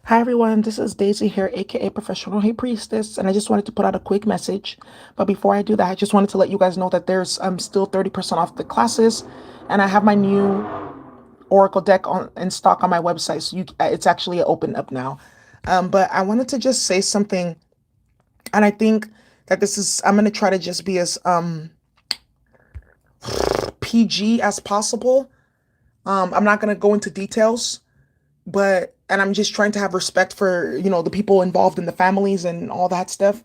Hi everyone, this is Daisy here, aka Professional High Priestess, and I just wanted to put out a quick message. But before I do that, I just wanted to let you guys know that there's still 30% off the classes, and I have my new Oracle deck on in stock on my website. So it's actually open up now. But I wanted to just say something, and I think that I'm gonna try to just be as PG as possible. I'm not gonna go into details, and I'm just trying to have respect for, the people involved in the families and all that stuff.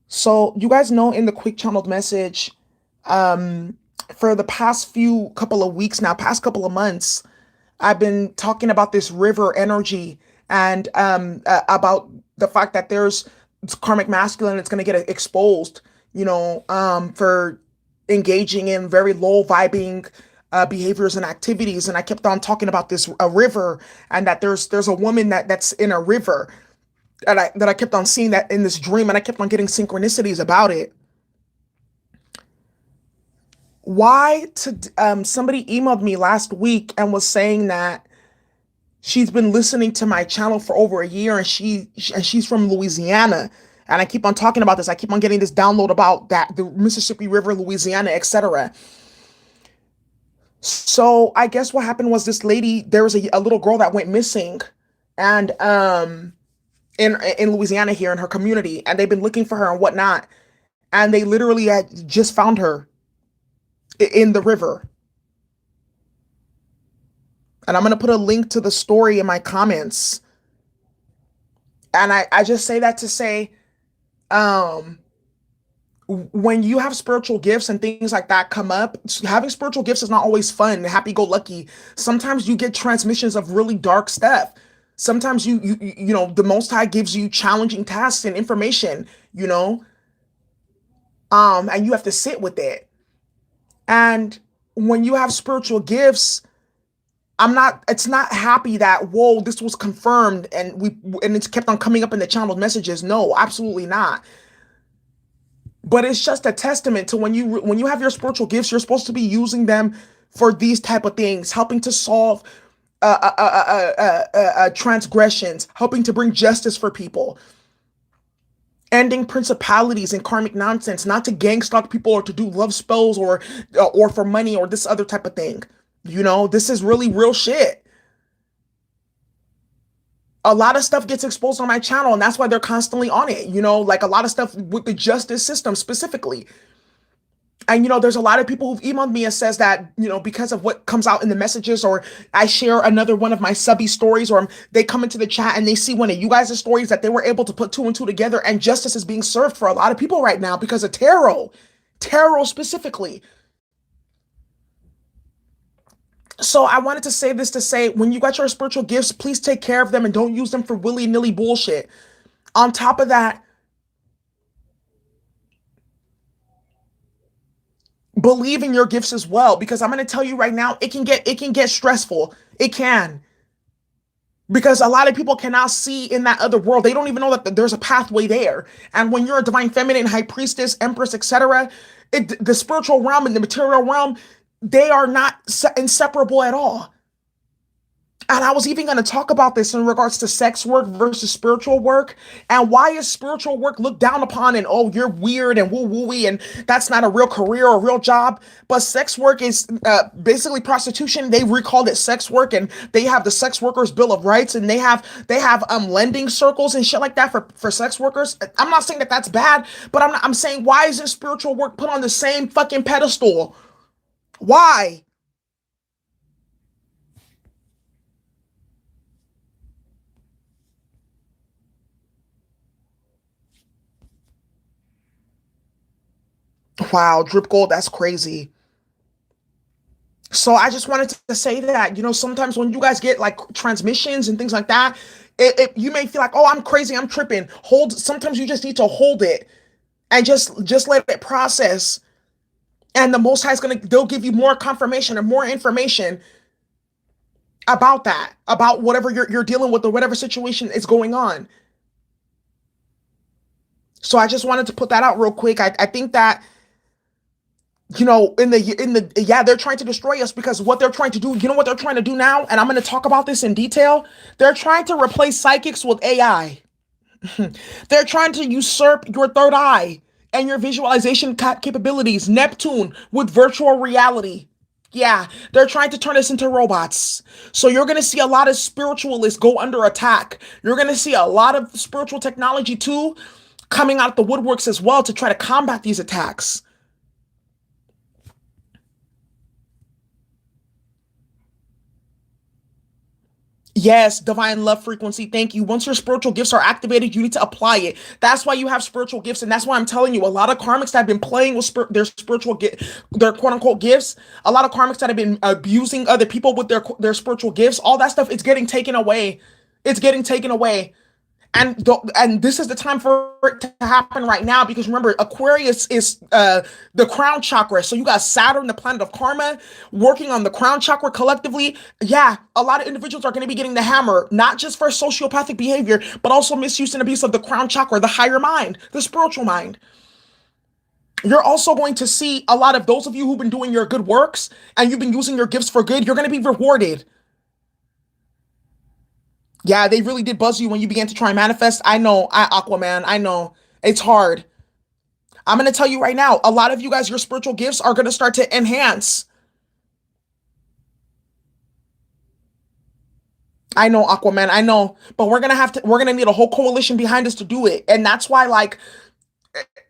So you guys know in the quick channeled message, um, for the past few couple of weeks now, past couple of months, I've been talking about this river energy and about the fact that there's karmic masculine that's going to get exposed, for engaging in very low vibing behaviors and activities. And I kept on talking about this a river, and that there's a woman that's in a river, and I kept on seeing that in this dream, and I kept on getting synchronicities about it. Why to Somebody emailed me last week and was saying that she's been listening to my channel for over a year, and she's from Louisiana. And I keep on talking about this. I keep on getting this download about that, the Mississippi River, Louisiana, etc. So I guess what happened was this lady, there was a little girl that went missing, and in Louisiana here in her community, and they've been looking for her and whatnot. And they literally had just found her in the river. And I'm gonna put a link to the story in my comments. And I just say that to say, um, when you have spiritual gifts and things like that come up, having spiritual gifts is not always fun, happy go lucky. Sometimes you get transmissions of really dark stuff. Sometimes the Most High gives you challenging tasks and information, and you have to sit with it. And when you have spiritual gifts, it's not happy that, whoa, this was confirmed and it's kept on coming up in the channeled messages. No, absolutely not. But it's just a testament to when you have your spiritual gifts, you're supposed to be using them for these type of things, helping to solve transgressions, helping to bring justice for people, ending principalities and karmic nonsense, not to gang stalk people or to do love spells or for money or this other type of thing. This is really real shit. A lot of stuff gets exposed on my channel, and that's why they're constantly on it. Like a lot of stuff with the justice system specifically. And there's a lot of people who've emailed me and says that, because of what comes out in the messages, or I share another one of my subby stories, or they come into the chat and they see one of you guys' stories, that they were able to put two and two together, and justice is being served for a lot of people right now because of tarot specifically. So I wanted to say this to say, when you got your spiritual gifts, please take care of them and don't use them for willy-nilly bullshit. On top of that, believe in your gifts as well, because I'm going to tell you right now, it can get stressful. It can. Because a lot of people cannot see in that other world. They don't even know that there's a pathway there. And when you're a divine feminine, high priestess, empress, etc., the spiritual realm and the material realm, they are not inseparable at all. And I was even going to talk about this in regards to sex work versus spiritual work. And why is spiritual work looked down upon, and, oh, you're weird and woo-woo-y and that's not a real career or a real job. But sex work is basically prostitution. They recalled it sex work, and they have the sex workers bill of rights, and they have lending circles and shit like that for sex workers. I'm not saying that that's bad, but I'm saying, why isn't spiritual work put on the same fucking pedestal? Why? Wow, drip gold, that's crazy. So I just wanted to say that, sometimes when you guys get like transmissions and things like that, you may feel like, oh, I'm crazy, I'm tripping. Sometimes you just need to hold it and just let it process. And the Most High they'll give you more confirmation and more information about that, about whatever you're dealing with or whatever situation is going on. So I just wanted to put that out real quick. I think that Yeah, they're trying to destroy us because what they're trying to do, you know what they're trying to do now, and I'm going to talk about this in detail. They're trying to replace psychics with AI. They're trying to usurp your third eye and your visualization capabilities, Neptune with virtual reality. Yeah, they're trying to turn us into robots. So you're going to see a lot of spiritualists go under attack. You're going to see a lot of spiritual technology too coming out the woodworks as well to try to combat these attacks. Yes, divine love frequency. Thank you. Once your spiritual gifts are activated, you need to apply it. That's why you have spiritual gifts, and that's why I'm telling you, a lot of karmics that have been playing with their their quote unquote gifts. A lot of karmics that have been abusing other people with their spiritual gifts. All that stuff, it's getting taken away. It's getting taken away. And this is the time for it to happen right now because remember Aquarius is the crown chakra, so you got Saturn, the planet of karma, working on the crown chakra collectively. Yeah, a lot of individuals are going to be getting the hammer, not just for sociopathic behavior but also misuse and abuse of the crown chakra, the higher mind, the spiritual mind. You're also going to see a lot of those of you who've been doing your good works and you've been using your gifts for good, you're going to be rewarded. Yeah, they really did buzz you when you began to try and manifest. I know, Aquaman, I know. It's hard. I'm going to tell you right now, a lot of you guys, your spiritual gifts are going to start to enhance. I know, Aquaman, I know. But we're going to need a whole coalition behind us to do it. And that's why, like,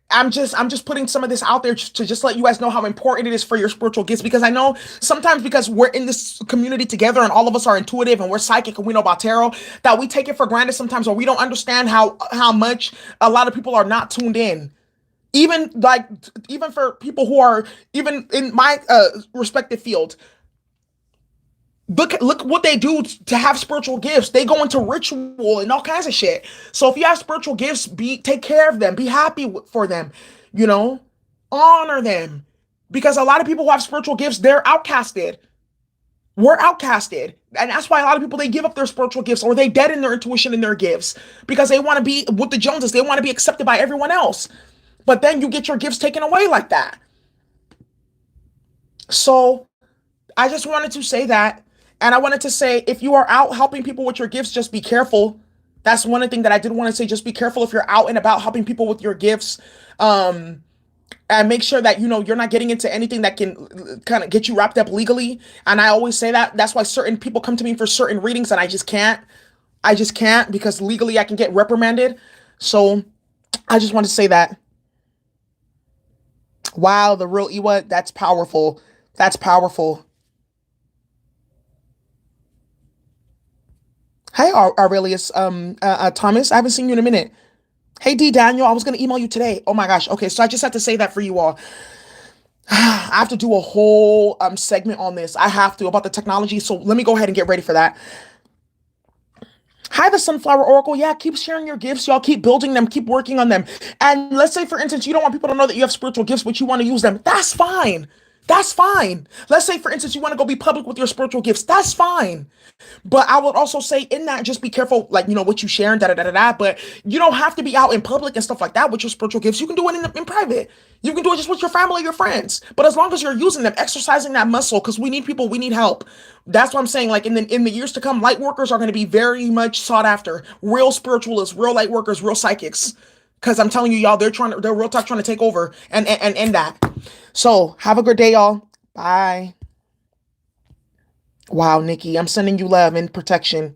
I'm just putting some of this out there to just let you guys know how important it is for your spiritual gifts because I know sometimes because we're in this community together and all of us are intuitive and we're psychic and we know about tarot that we take it for granted sometimes or we don't understand how much a lot of people are not tuned in. Even like even for people who are even in my respective field, look what they do to have spiritual gifts. They go into ritual and all kinds of shit. So if you have spiritual gifts, be take care of them, be happy for them, you know, honor them. Because a lot of people who have spiritual gifts, they're outcasted. We're outcasted. And that's why a lot of people they give up their spiritual gifts or they dead in their intuition and their gifts because they want to be with the Joneses. They want to be accepted by everyone else. But then you get your gifts taken away like that. So I just wanted to say that. And I wanted to say if you are out helping people with your gifts, just be careful. That's one thing that I did want to say. Just be careful if you're out and about helping people with your gifts. Um, and make sure that you know you're not getting into anything that can kind of get you wrapped up legally. And I always say that. That's why certain people come to me for certain readings and I just can't. I just can't because legally I can get reprimanded. So I just want to say that. Wow, the real Iwa, that's powerful. That's powerful. Hey, Aurelius, Thomas, I haven't seen you in a minute. Hey, D. Daniel, I was going to email you today. Oh my gosh. Okay, so I just have to say that for you all. I have to do a whole segment on this. I have to about the technology. So let me go ahead and get ready for that. Hi, the Sunflower Oracle. Yeah, keep sharing your gifts. Y'all keep building them, keep working on them. And let's say, for instance, you don't want people to know that you have spiritual gifts, but you want to use them. That's fine. That's fine. Let's say, for instance, you want to go be public with your spiritual gifts. That's fine. But I would also say in that, just be careful, like, you know, what you share and da da da da da. But you don't have to be out in public and stuff like that with your spiritual gifts. You can do it in private. You can do it just with your family, your friends. But as long as you're using them, exercising that muscle, because we need people, we need help. That's what I'm saying. Like in the years to come, light workers are going to be very much sought after. Real spiritualists, real light workers, real psychics. Because I'm telling you, y'all, they're real talk trying to take over and end that. So have a good day, y'all. Bye. Wow, Nikki, I'm sending you love and protection.